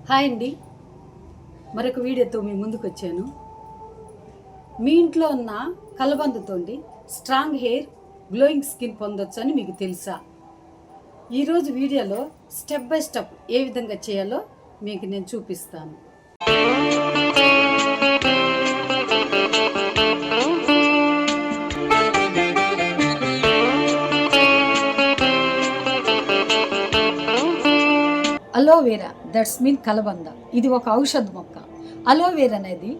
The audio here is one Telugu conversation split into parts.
హాయ్ అండి, మరొక వీడియోతో మీ ముందుకు వచ్చాను. మీ ఇంట్లో ఉన్న కలబందతోండి స్ట్రాంగ్ హెయిర్, గ్లోయింగ్ స్కిన్ పొందొచ్చు అని మీకు తెలుసా? ఈరోజు వీడియోలో స్టెప్ బై స్టెప్ ఏ విధంగా చేయాలో మీకు నేను చూపిస్తాను. అలోవెరా, దట్స్ మీన్ కలబంద. ఇది ఒక ఔషధ మొక్క. అలోవెరా అనేది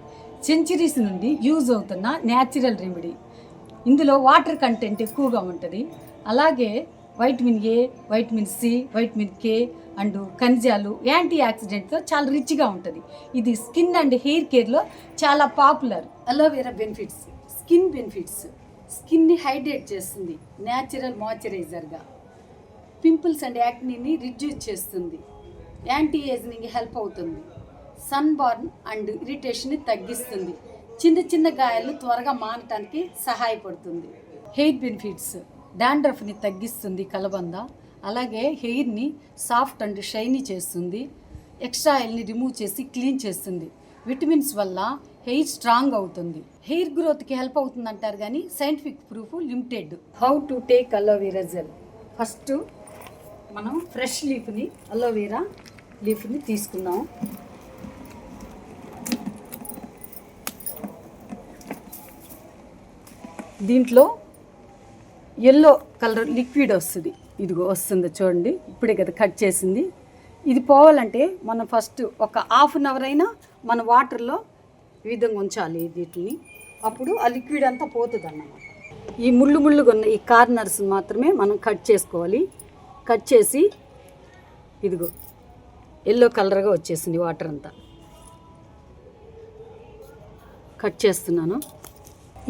సెంచరీస్ నుండి యూజ్ అవుతున్న న్యాచురల్ రెమెడీ. ఇందులో వాటర్ కంటెంట్ ఎక్కువగా ఉంటుంది. అలాగే vitamin A, vitamin C, vitamin K and ఖనిజాలు, యాంటీ ఆక్సిడెంట్తో చాలా రిచ్గా ఉంటుంది. ఇది స్కిన్ అండ్ హెయిర్ కేర్లో చాలా popular. Aloe vera benefits: skin benefits, స్కిన్ని హైడ్రేట్ చేస్తుంది, న్యాచురల్ మాయిశ్చరైజర్గా. పింపుల్స్ అండ్ యాక్నీని రిడ్యూస్ చేస్తుంది, యాంటీ ఏజింగ్ హెల్ప్ అవుతుంది, సన్ బర్న్ అండ్ ఇరిటేషన్ని తగ్గిస్తుంది, చిన్న చిన్న గాయాలు త్వరగా మానటానికి సహాయపడుతుంది. హెయిర్ బెనిఫిట్స్: డాండ్రఫ్ని తగ్గిస్తుంది కలబంద. అలాగే హెయిర్ని సాఫ్ట్ అండ్ షైనీ చేస్తుంది, ఎక్స్ట్రా ఆయిల్ని రిమూవ్ చేసి క్లీన్ చేస్తుంది. విటమిన్స్ వల్ల హెయిర్ స్ట్రాంగ్ అవుతుంది, హెయిర్ గ్రోత్కి హెల్ప్ అవుతుంది అంటారు, కానీ scientific proof limited. How to take aloe vera gel. First మనం ఫ్రెష్ లీఫ్ని, అలోవెరా లీఫ్ని తీసుకుందాం. దీంట్లో ఎల్లో కలర్ లిక్విడ్ వస్తుంది. ఇదిగో వస్తుంది చూడండి, ఇప్పుడే కదా కట్ చేసింది. ఇది పోవాలంటే మనం ఫస్ట్ ఒక హాఫ్ అన్ అవర్ అయినా మన వాటర్లో ఈ విధంగా ఉంచాలి వీటిని. అప్పుడు ఆ లిక్విడ్ అంతా పోతుంది అన్నమాట. ఈ ముళ్ళుగా ఉన్న ఈ కార్నర్స్ మాత్రమే మనం కట్ చేసుకోవాలి. కట్ చేసి ఇదిగో ఎల్లో కలర్గా వచ్చేసింది వాటర్ అంతా. కట్ చేస్తున్నాను.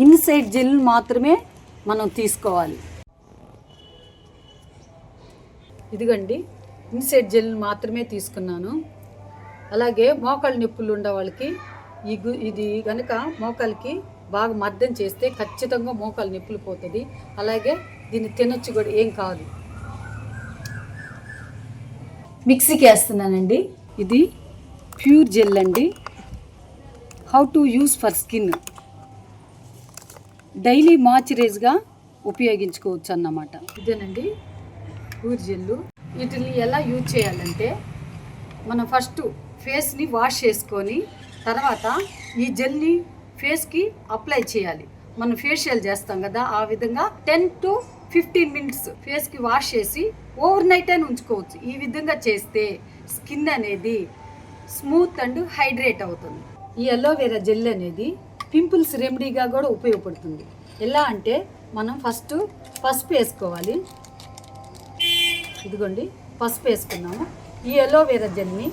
ఇన్సైడ్ జెల్ మాత్రమే మనం తీసుకోవాలి. ఇదిగండి, ఇన్సైడ్ జెల్ మాత్రమే తీసుకున్నాను. అలాగే మోకాళ్ళ నొప్పులు ఉండే వాళ్ళకి ఇది కనుక మోకాళ్ళకి బాగా మర్దం చేస్తే ఖచ్చితంగా మోకాళ్ళ నొప్పులు పోతుంది. అలాగే దీన్ని తినొచ్చు కూడా, ఏం కాదు. మిక్సీకి వేస్తున్నానండి. ఇది ప్యూర్ జెల్ అండి. How to use for skin. Daily మాయిశ్చరైజ్గా ఉపయోగించుకోవచ్చు అన్నమాట. ఇదేనండి ప్యూర్ జెల్లు. వీటిని ఎలా యూజ్ చేయాలంటే, మనం ఫస్ట్ ఫేస్ని వాష్ చేసుకొని తర్వాత ఈ జెల్ని ఫేస్కి అప్లై చేయాలి. మనం ఫేషియల్ చేస్తాం కదా, ఆ విధంగా 10 to 15 minutes ఫేస్కి వాష్ చేసి ఓవర్ నైట్ అని ఉంచుకోవచ్చు. ఈ విధంగా చేస్తే స్కిన్ అనేది స్మూత్ అండ్ హైడ్రేట్ అవుతుంది. ఈ అలోవెరా జెల్ అనేది పింపుల్స్ రెమెడీగా కూడా ఉపయోగపడుతుంది. ఎలా అంటే, మనం ఫస్ట్ పసుపు వేసుకోవాలి. ఇదిగోండి, పసుపు వేసుకున్నాము. ఈ అలోవెరా జెల్ని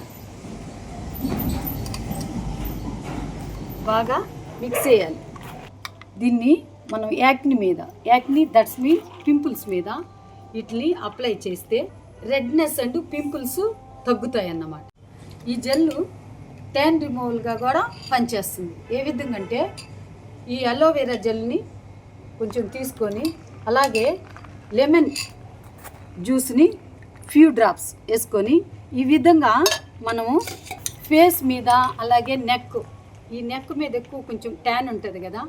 బాగా మిక్స్ చేయాలి. దీన్ని మనం యాక్ని దట్స్ మీన్ పింపుల్స్ మీద వీటిని అప్లై చేస్తే రెడ్నెస్ అండ్ పింపుల్స్ తగ్గుతాయి అన్నమాట. ఈ జెల్లు ట్యాన్ రిమూవల్గా కూడా పనిచేస్తుంది. ఏ విధంగా అంటే, ఈ అలోవెరా జెల్ని కొంచెం తీసుకొని అలాగే లెమన్ జ్యూస్ని ఫ్యూ డ్రాప్స్ వేసుకొని ఈ విధంగా మనము ఫేస్ మీద, అలాగే ఈ నెక్ మీద ఎక్కువ కొంచెం ట్యాన్ ఉంటుంది కదా,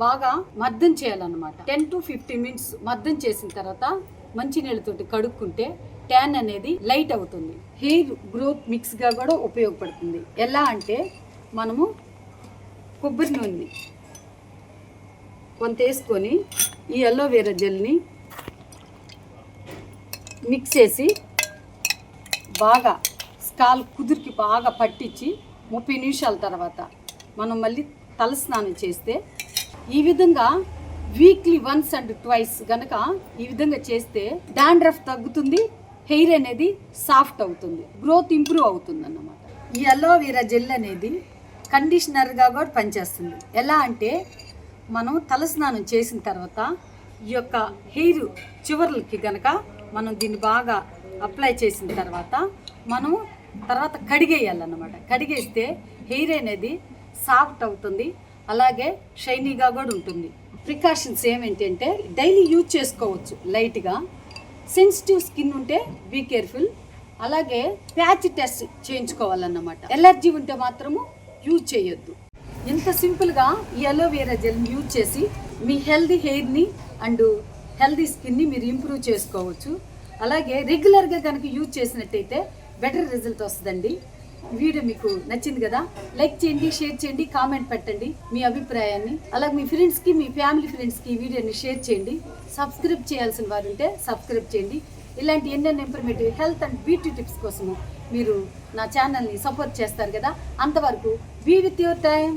బాగా మర్దం చేయాలన్నమాట. 10 to 15 minutes మర్దం చేసిన తర్వాత మంచినీళ్ళతోటి కడుక్కుంటే ట్యాన్ అనేది లైట్ అవుతుంది. హెయిర్ గ్రోత్ మిక్స్గా కూడా ఉపయోగపడుతుంది. ఎలా అంటే, మనము కొబ్బరి నూనె కొంత వేసుకొని ఈ అలోవెరా జెల్ని మిక్స్ చేసి బాగా స్కాల్ప్ కుదురికి బాగా పట్టించి 30 నిమిషాల తర్వాత మనం మళ్ళీ తలస్నానం చేస్తే, ఈ విధంగా వీక్లీ వన్స్ అండ్ ట్వైస్ గనక ఈ విధంగా చేస్తే డాండ్రఫ్ తగ్గుతుంది, హెయిర్ అనేది సాఫ్ట్ అవుతుంది, గ్రోత్ ఇంప్రూవ్ అవుతుంది అన్నమాట. ఈ అలోవెరా జెల్ అనేది కండిషనర్గా కూడా పనిచేస్తుంది. ఎలా అంటే, మనం తలస్నానం చేసిన తర్వాత ఈ యొక్క హెయిర్ చివర్లకి గనక మనం దీన్ని బాగా అప్లై చేసిన తర్వాత మనం తర్వాత కడిగేయాలన్నమాట. కడిగేస్తే హెయిర్ అనేది సాఫ్ట్ అవుతుంది, అలాగే షైనీగా కూడా ఉంటుంది. ప్రికాషన్స్ ఏమేంటంటే, డైలీ యూజ్ చేసుకోవచ్చు లైట్గా. సెన్సిటివ్ స్కిన్ ఉంటే బీ కేర్ఫుల్. అలాగే ప్యాచ్ టెస్ట్ చేయించుకోవాలన్నమాట. ఎలర్జీ ఉంటే మాత్రము యూజ్ చేయొద్దు. ఇంత సింపుల్గా ఈ అలోవెరా జెల్ని యూజ్ చేసి మీ హెల్దీ హెయిర్ని అండ్ హెల్దీ స్కిన్ని మీరు ఇంప్రూవ్ చేసుకోవచ్చు. అలాగే రెగ్యులర్గా కనుక యూజ్ చేసినట్టయితే బెటర్ రిజల్ట్ వస్తుందండి. వీడియో మీకు నచ్చింది కదా, లైక్ చేయండి, షేర్ చేయండి, కామెంట్ పెట్టండి మీ అభిప్రాయాన్ని. అలాగే మీ ఫ్రెండ్స్కి, మీ ఫ్యామిలీ ఫ్రెండ్స్కి ఈ వీడియోని షేర్ చేయండి. సబ్స్క్రైబ్ చేయాల్సిన వారు ఉంటే సబ్స్క్రైబ్ చేయండి. ఇలాంటి ఎన్నెన్నో informative health and beauty tips కోసము మీరు నా ఛానల్ని సపోర్ట్ చేస్తారు కదా. అంతవరకు బీ విత్ యువర్ టైం.